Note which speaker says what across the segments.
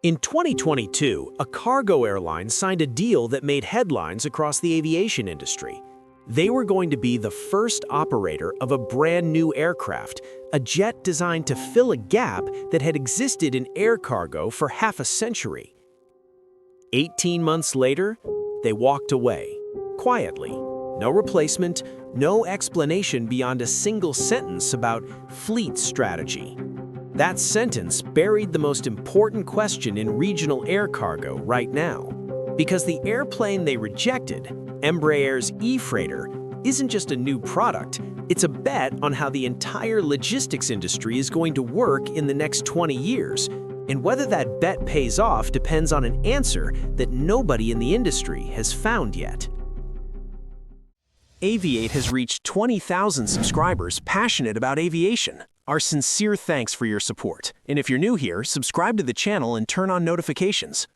Speaker 1: In 2022, a cargo airline signed a deal that made headlines across the aviation industry. They were going to be the first operator of a brand new aircraft, a jet designed to fill a gap that had existed in air cargo for half a century. 18 months later, they walked away, quietly. No replacement, no explanation beyond a single sentence about fleet strategy. That sentence buried the most important question in regional air cargo right now. Because the airplane they rejected, Embraer's E-Freighter, isn't just a new product, it's a bet on how the entire logistics industry is going to work in the next 20 years. And whether that bet pays off depends on an answer that nobody in the industry has found yet. Aviate has reached 20,000 subscribers passionate about aviation. Our sincere thanks for your support. And if you're new here, subscribe to the channel and turn on notifications.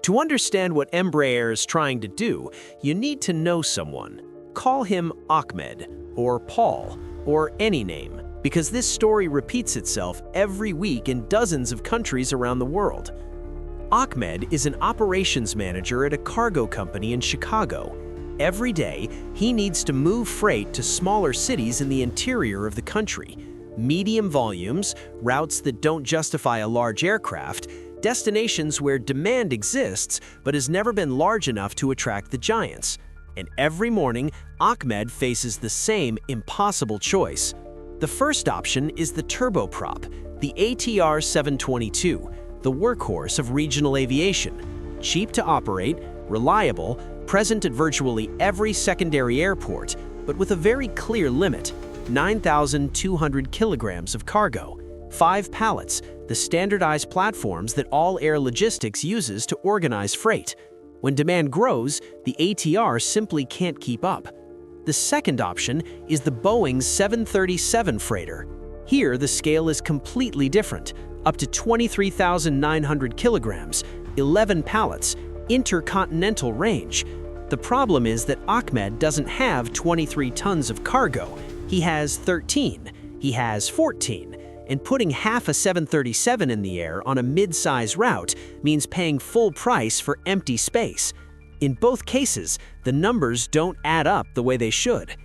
Speaker 1: To understand what Embraer is trying to do, you need to know someone. Call him Ahmed, or Paul, or any name, because this story repeats itself every week in dozens of countries around the world. Ahmed is an operations manager at a cargo company in Chicago. Every day, he needs to move freight to smaller cities in the interior of the country. Medium volumes, routes that don't justify a large aircraft, destinations where demand exists but has never been large enough to attract the giants. And every morning, Ahmed faces the same impossible choice. The first option is the turboprop, the ATR 722, the workhorse of regional aviation. Cheap to operate, reliable, present at virtually every secondary airport, but with a very clear limit: 9,200 kilograms of cargo, 5 pallets, the standardized platforms that all air logistics uses to organize freight. When demand grows, the ATR simply can't keep up. The second option is the Boeing 737 freighter. Here, the scale is completely different, up to 23,900 kilograms, 11 pallets, intercontinental range. The problem is that Ahmed doesn't have 23 tons of cargo. He has 13, he has 14, and putting half a 737 in the air on a mid-size route means paying full price for empty space. In both cases, the numbers don't add up the way they should.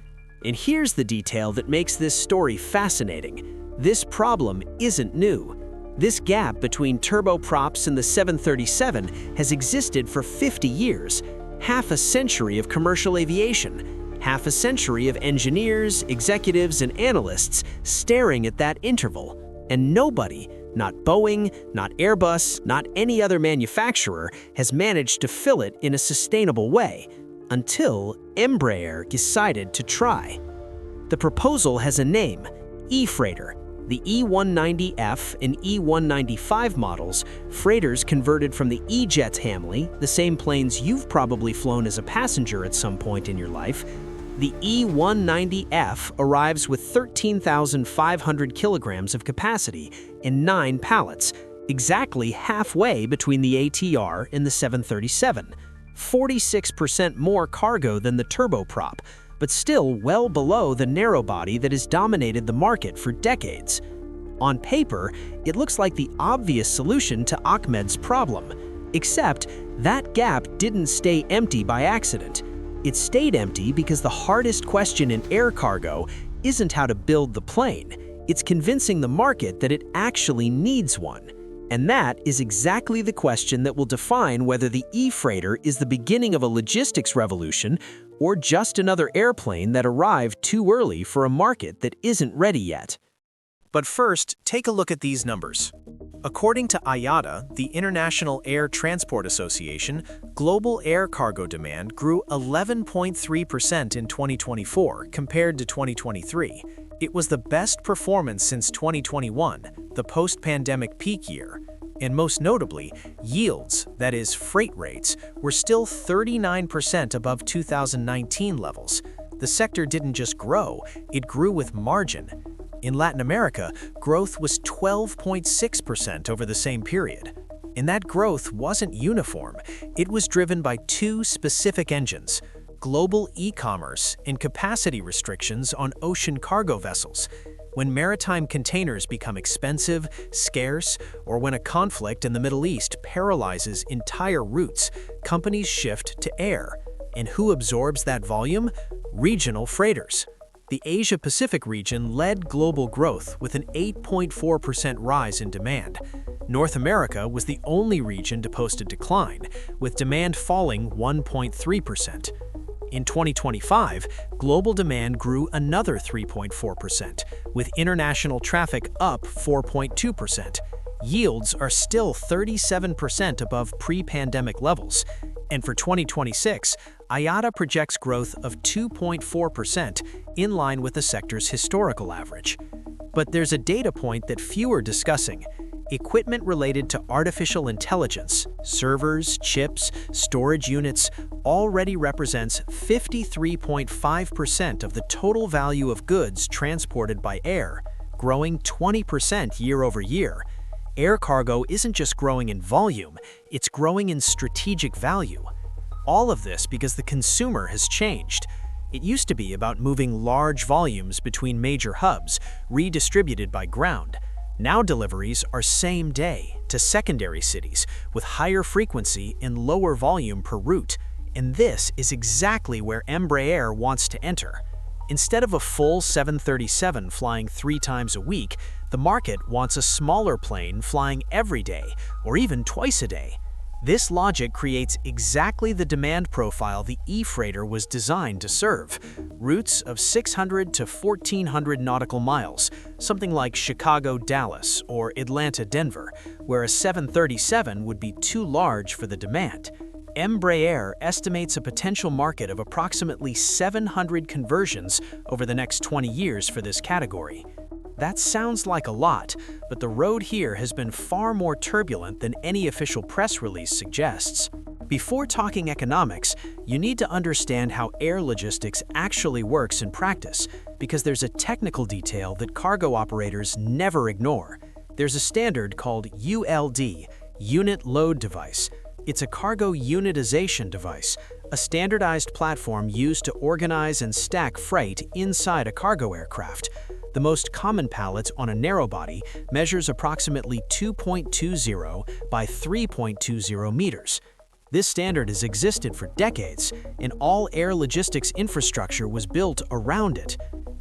Speaker 1: And here's the detail that makes this story fascinating. This problem isn't new. This gap between turboprops and the 737 has existed for 50 years. Half a century of commercial aviation, half a century of engineers, executives, and analysts staring at that interval. And nobody, not Boeing, not Airbus, not any other manufacturer, has managed to fill it in a sustainable way, until Embraer decided to try. The proposal has a name: E-Freighter. The E190F and E195 models, freighters converted from the E-Jet family, the same planes you've probably flown as a passenger at some point in your life. The E190F arrives with 13,500 kilograms of capacity and 9 pallets, exactly halfway between the ATR and the 737. 46% more cargo than the turboprop, but still well below the narrow-body that has dominated the market for decades. On paper, it looks like the obvious solution to Ahmed's problem, except that gap didn't stay empty by accident. It stayed empty because the hardest question in air cargo isn't how to build the plane, it's convincing the market that it actually needs one. And that is exactly the question that will define whether the E-Freighter is the beginning of a logistics revolution or just another airplane that arrived too early for a market that isn't ready yet. But first, take a look at these numbers. According to IATA, the International Air Transport Association, global air cargo demand grew 11.3% in 2024 compared to 2023. It was the best performance since 2021, the post-pandemic peak year. And most notably, yields, that is, freight rates, were still 39% above 2019 levels. The sector didn't just grow, it grew with margin. In Latin America, growth was 12.6% over the same period. And that growth wasn't uniform. It was driven by two specific engines: global e-commerce and capacity restrictions on ocean cargo vessels. When maritime containers become expensive, scarce, or when a conflict in the Middle East paralyzes entire routes, companies shift to air. And who absorbs that volume? Regional freighters. The Asia-Pacific region led global growth with an 8.4% rise in demand. North America was the only region to post a decline, with demand falling 1.3%. In 2025, global demand grew another 3.4%, with international traffic up 4.2%. Yields are still 37% above pre-pandemic levels. And for 2026, IATA projects growth of 2.4%, in line with the sector's historical average. But there's a data point that few are discussing. Equipment related to artificial intelligence, servers, chips, storage units, already represents 53.5% of the total value of goods transported by air, growing 20% year over year. Air cargo isn't just growing in volume, it's growing in strategic value. All of this because the consumer has changed. It used to be about moving large volumes between major hubs, redistributed by ground. Now deliveries are same day to secondary cities with higher frequency and lower volume per route. And this is exactly where Embraer wants to enter. Instead of a full 737 flying 3 times a week, the market wants a smaller plane flying every day or even twice a day. This logic creates exactly the demand profile the E-Freighter was designed to serve. Routes of 600 to 1,400 nautical miles, something like Chicago-Dallas or Atlanta-Denver, where a 737 would be too large for the demand. Embraer estimates a potential market of approximately 700 conversions over the next 20 years for this category. That sounds like a lot, but the road here has been far more turbulent than any official press release suggests. Before talking economics, you need to understand how air logistics actually works in practice, because there's a technical detail that cargo operators never ignore. There's a standard called ULD, Unit Load Device. It's a cargo unitization device, a standardized platform used to organize and stack freight inside a cargo aircraft. The most common pallet on a narrowbody measures approximately 2.20 by 3.20 meters. This standard has existed for decades, and all air logistics infrastructure was built around it.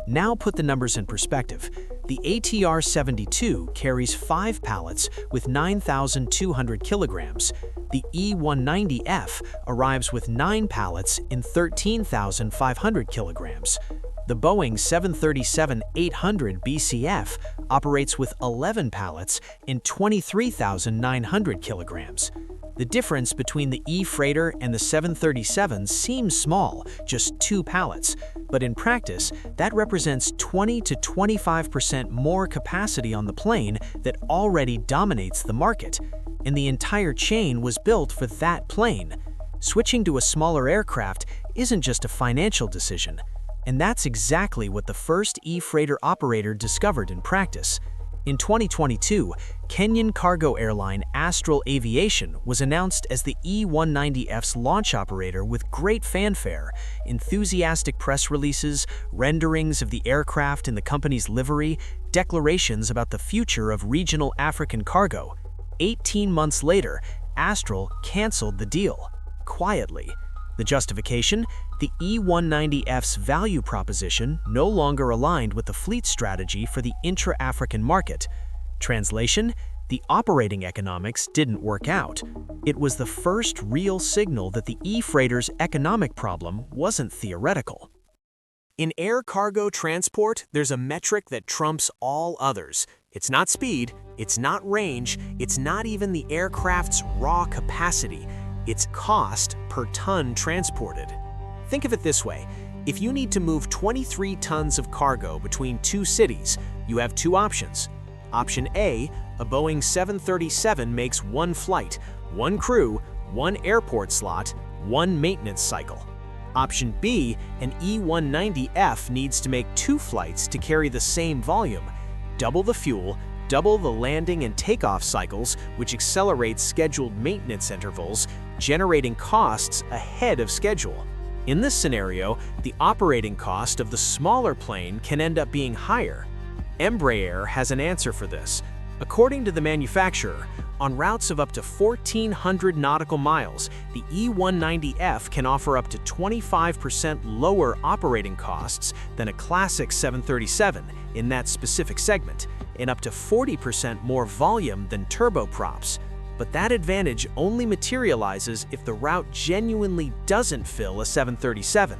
Speaker 1: Now put the numbers in perspective. The ATR-72 carries 5 pallets with 9,200 kilograms. The E-190F arrives with 9 pallets in 13,500 kilograms. The Boeing 737-800 BCF operates with 11 pallets in 23,900 kilograms. The difference between the E-Freighter and the 737 seems small, just 2 pallets, but in practice, that represents 20 to 25% more capacity on the plane that already dominates the market. And the entire chain was built for that plane. Switching to a smaller aircraft isn't just a financial decision. And that's exactly what the first E-Freighter operator discovered in practice. In 2022, Kenyan cargo airline Astral Aviation was announced as the E-190F's launch operator with great fanfare, enthusiastic press releases, renderings of the aircraft in the company's livery, declarations about the future of regional African cargo. 18 months later, Astral canceled the deal, quietly. The justification? The E-190F's value proposition no longer aligned with the fleet strategy for the intra-African market. Translation? The operating economics didn't work out. It was the first real signal that the E-Freighter's economic problem wasn't theoretical. In air cargo transport, there's a metric that trumps all others. It's not speed, it's not range, it's not even the aircraft's raw capacity. It's cost per ton transported. Think of it this way. If you need to move 23 tons of cargo between 2 cities, you have 2 options. Option A, a Boeing 737 makes 1 flight, 1 crew, 1 airport slot, 1 maintenance cycle. Option B, an E-190F needs to make 2 flights to carry the same volume, double the fuel, double the landing and takeoff cycles, which accelerates scheduled maintenance intervals, generating costs ahead of schedule. In this scenario, the operating cost of the smaller plane can end up being higher. Embraer has an answer for this. According to the manufacturer, on routes of up to 1,400 nautical miles, the E190F can offer up to 25% lower operating costs than a classic 737 in that specific segment, and up to 40% more volume than turboprops. But that advantage only materializes if the route genuinely doesn't fill a 737.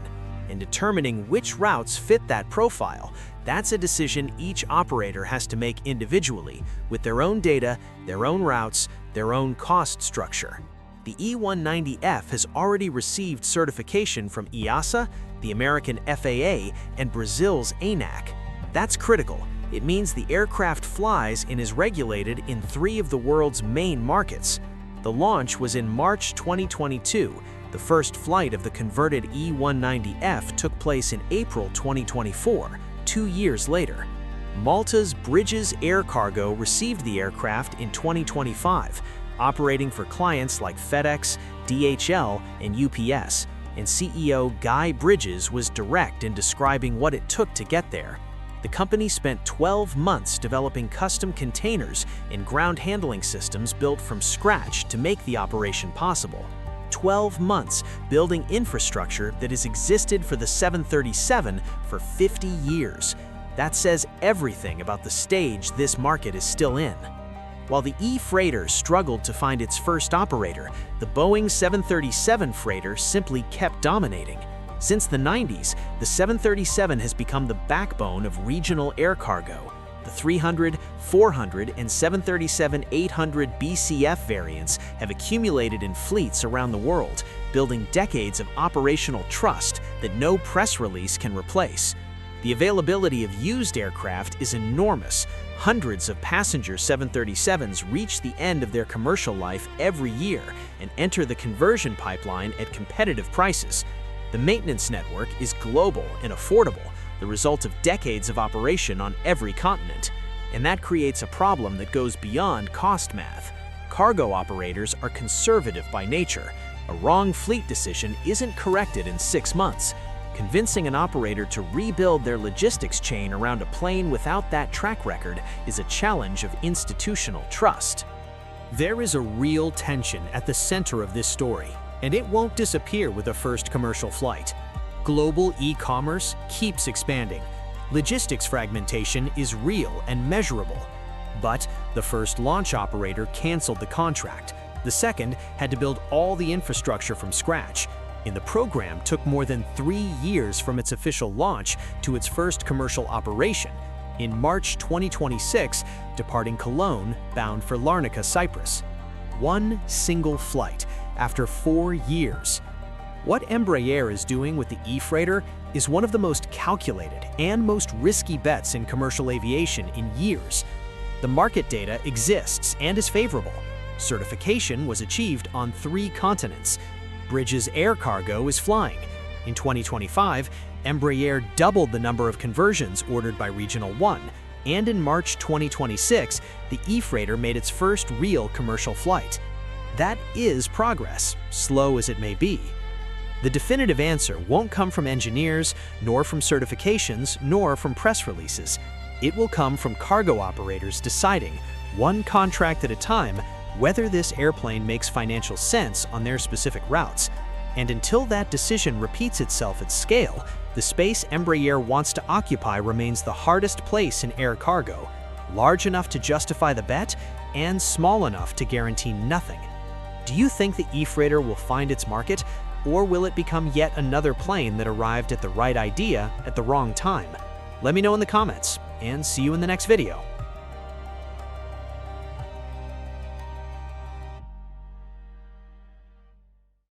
Speaker 1: And determining which routes fit that profile, that's a decision each operator has to make individually, with their own data, their own routes, their own cost structure. The E190F has already received certification from EASA, the American FAA, and Brazil's ANAC. That's critical. It means the aircraft flies and is regulated in 3 of the world's main markets. The launch was in March 2022. The first flight of the converted E190F took place in April 2024, 2 years later. Malta's Bridges Air Cargo received the aircraft in 2025, operating for clients like FedEx, DHL, and UPS, and CEO Guy Bridges was direct in describing what it took to get there. The company spent 12 months developing custom containers and ground handling systems built from scratch to make the operation possible. 12 months building infrastructure that has existed for the 737 for 50 years. That says everything about the stage this market is still in. While the E-Freighter struggled to find its first operator, the Boeing 737 freighter simply kept dominating. Since the 90s, the 737 has become the backbone of regional air cargo. The 300, 400, and 737-800 BCF variants have accumulated in fleets around the world, building decades of operational trust that no press release can replace. The availability of used aircraft is enormous. Hundreds of passenger 737s reach the end of their commercial life every year and enter the conversion pipeline at competitive prices. The maintenance network is global and affordable, the result of decades of operation on every continent. And that creates a problem that goes beyond cost math. Cargo operators are conservative by nature. A wrong fleet decision isn't corrected in 6 months. Convincing an operator to rebuild their logistics chain around a plane without that track record is a challenge of institutional trust. There is a real tension at the center of this story, and it won't disappear with a first commercial flight. Global e-commerce keeps expanding. Logistics fragmentation is real and measurable. But the first launch operator canceled the contract. The second had to build all the infrastructure from scratch. And the program took more than 3 years from its official launch to its first commercial operation. In March 2026, departing Cologne, bound for Larnaca, Cyprus. One single flight after 4 years. What Embraer is doing with the E-Freighter is one of the most calculated and most risky bets in commercial aviation in years. The market data exists and is favorable. Certification was achieved on 3 continents. Bridges Air Cargo is flying. In 2025, Embraer doubled the number of conversions ordered by Regional One, and in March 2026, the E-Freighter made its first real commercial flight. That is progress, slow as it may be. The definitive answer won't come from engineers, nor from certifications, nor from press releases. It will come from cargo operators deciding, one contract at a time, whether this airplane makes financial sense on their specific routes. And until that decision repeats itself at scale, the space Embraer wants to occupy remains the hardest place in air cargo, large enough to justify the bet and small enough to guarantee nothing. Do you think the E-Freighter will find its market, or will it become yet another plane that arrived at the right idea at the wrong time? Let me know in the comments, and see you in the next video.